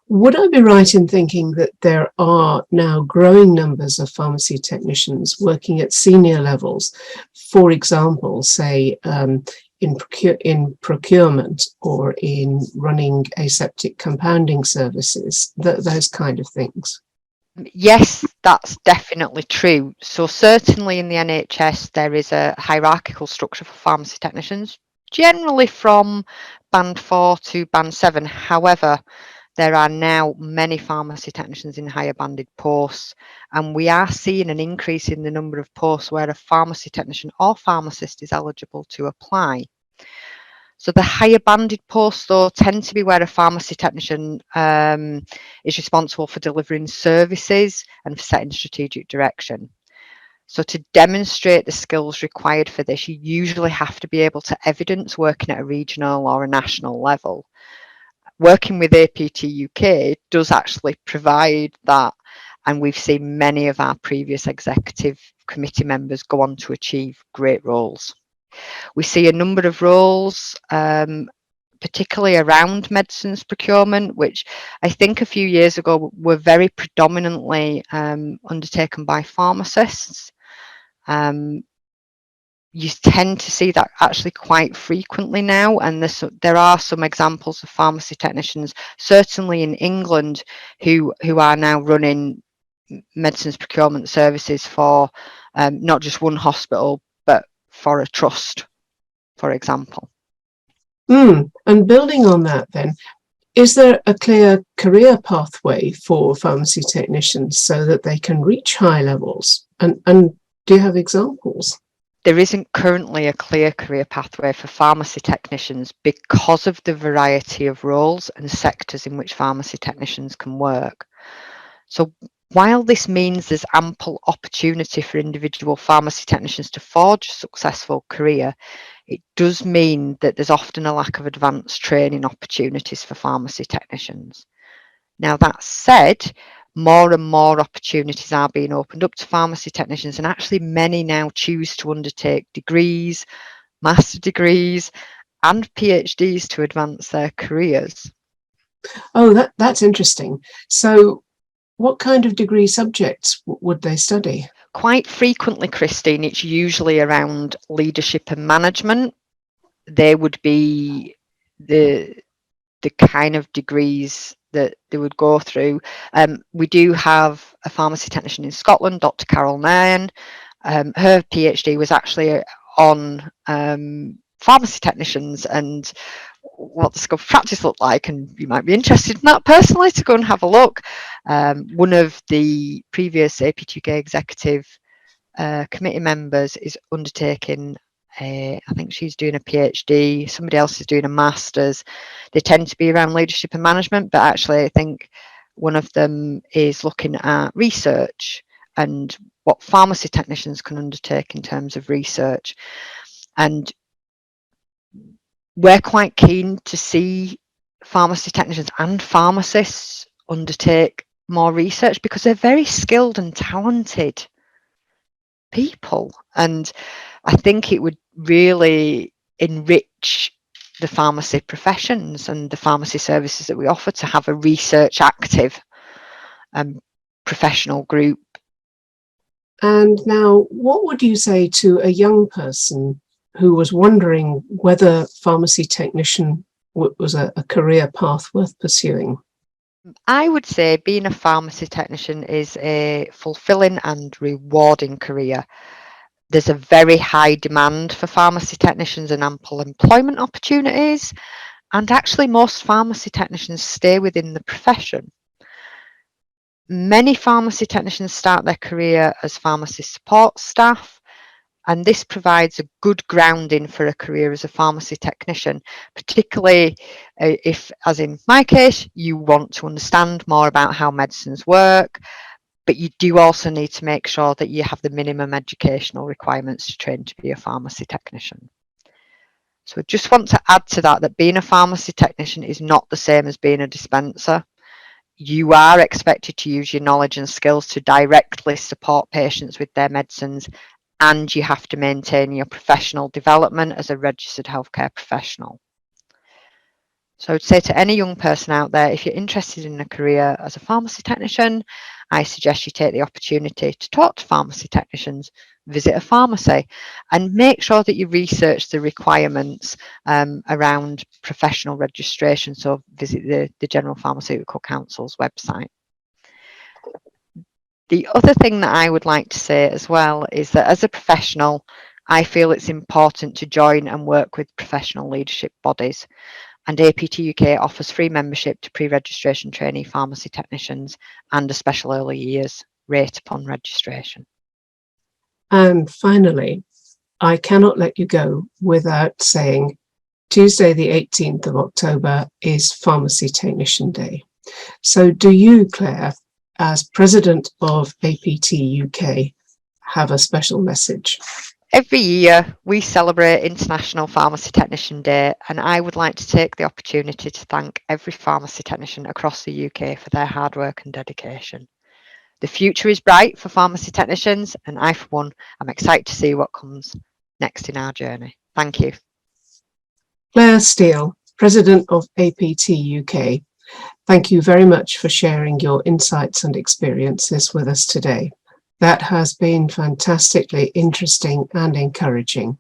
Would I be right in thinking that there are now growing numbers of pharmacy technicians working at senior levels, for example, say in procurement or in running aseptic compounding services, those kind of things? Yes, that's definitely true. So certainly in the NHS, there is a hierarchical structure for pharmacy technicians, generally from band 4 to band 7. However, there are now many pharmacy technicians in higher banded posts, and we are seeing an increase in the number of posts where a pharmacy technician or pharmacist is eligible to apply. So the higher banded posts, though, tend to be where a pharmacy technician is responsible for delivering services and for setting strategic direction. So to demonstrate the skills required for this, you usually have to be able to evidence working at a regional or a national level. Working with APTUK UK does actually provide that, and we've seen many of our previous executive committee members go on to achieve great roles. We see a number of roles, particularly around medicines procurement, which I think a few years ago were very predominantly undertaken by pharmacists. You tend to see that actually quite frequently now, and there are some examples of pharmacy technicians, certainly in England, who are now running medicines procurement services for not just one hospital, but for a trust, for example. And building on that then, is there a clear career pathway for pharmacy technicians so that they can reach high levels? And do you have examples? There isn't currently a clear career pathway for pharmacy technicians because of the variety of roles and sectors in which pharmacy technicians can work. So while this means there's ample opportunity for individual pharmacy technicians to forge a successful career, it does mean that there's often a lack of advanced training opportunities for pharmacy technicians. Now, that said, more and more opportunities are being opened up to pharmacy technicians, and actually many now choose to undertake degrees, master degrees, and PhDs to advance their careers. Oh, that's interesting. So what kind of degree subjects would they study? Quite frequently, Christine, it's usually around leadership and management. They would be the kind of degrees that they would go through. We do have a pharmacy technician in Scotland, Dr. Carol Nairn. Her PhD was actually on pharmacy technicians and what the scope of practice looked like, and you might be interested in that personally to go and have a look. One of the previous APTUK executive committee members is undertaking I think she's doing a PhD, somebody else is doing a master's. They tend to be around leadership and management, but actually I think one of them is looking at research and what pharmacy technicians can undertake in terms of research. And we're quite keen to see pharmacy technicians and pharmacists undertake more research because they're very skilled and talented people, and I think it would really enrich the pharmacy professions and the pharmacy services that we offer to have a research active professional group. And now, what would you say to a young person who was wondering whether pharmacy technician was a career path worth pursuing? I would say being a pharmacy technician is a fulfilling and rewarding career. There's a very high demand for pharmacy technicians and ample employment opportunities, and actually most pharmacy technicians stay within the profession. Many pharmacy technicians start their career as pharmacy support staff, and this provides a good grounding for a career as a pharmacy technician, particularly if, as in my case, you want to understand more about how medicines work, but you do also need to make sure that you have the minimum educational requirements to train to be a pharmacy technician. So I just want to add to that being a pharmacy technician is not the same as being a dispenser. You are expected to use your knowledge and skills to directly support patients with their medicines, and you have to maintain your professional development as a registered healthcare professional. So I'd say to any young person out there, if you're interested in a career as a pharmacy technician, I suggest you take the opportunity to talk to pharmacy technicians, visit a pharmacy, and make sure that you research the requirements around professional registration. So visit the General Pharmaceutical Council's website. The other thing that I would like to say as well is that as a professional, I feel it's important to join and work with professional leadership bodies. And APTUK offers free membership to pre-registration trainee pharmacy technicians and a special early years rate upon registration. And finally, I cannot let you go without saying Tuesday the 18th of October is Pharmacy Technician Day. So do you, Claire, as President of APTUK, have a special message? Every year we celebrate International Pharmacy Technician Day, and I would like to take the opportunity to thank every pharmacy technician across the UK for their hard work and dedication. The future is bright for pharmacy technicians, and I, for one, am excited to see what comes next in our journey. Thank you. Claire Steele, President of APTUK, thank you very much for sharing your insights and experiences with us today. That has been fantastically interesting and encouraging.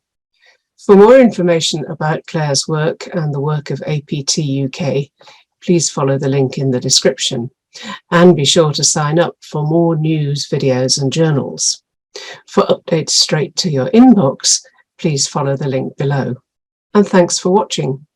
For more information about Claire's work and the work of APTUK, please follow the link in the description and be sure to sign up for more news, videos and journals. For updates straight to your inbox, please follow the link below. And thanks for watching.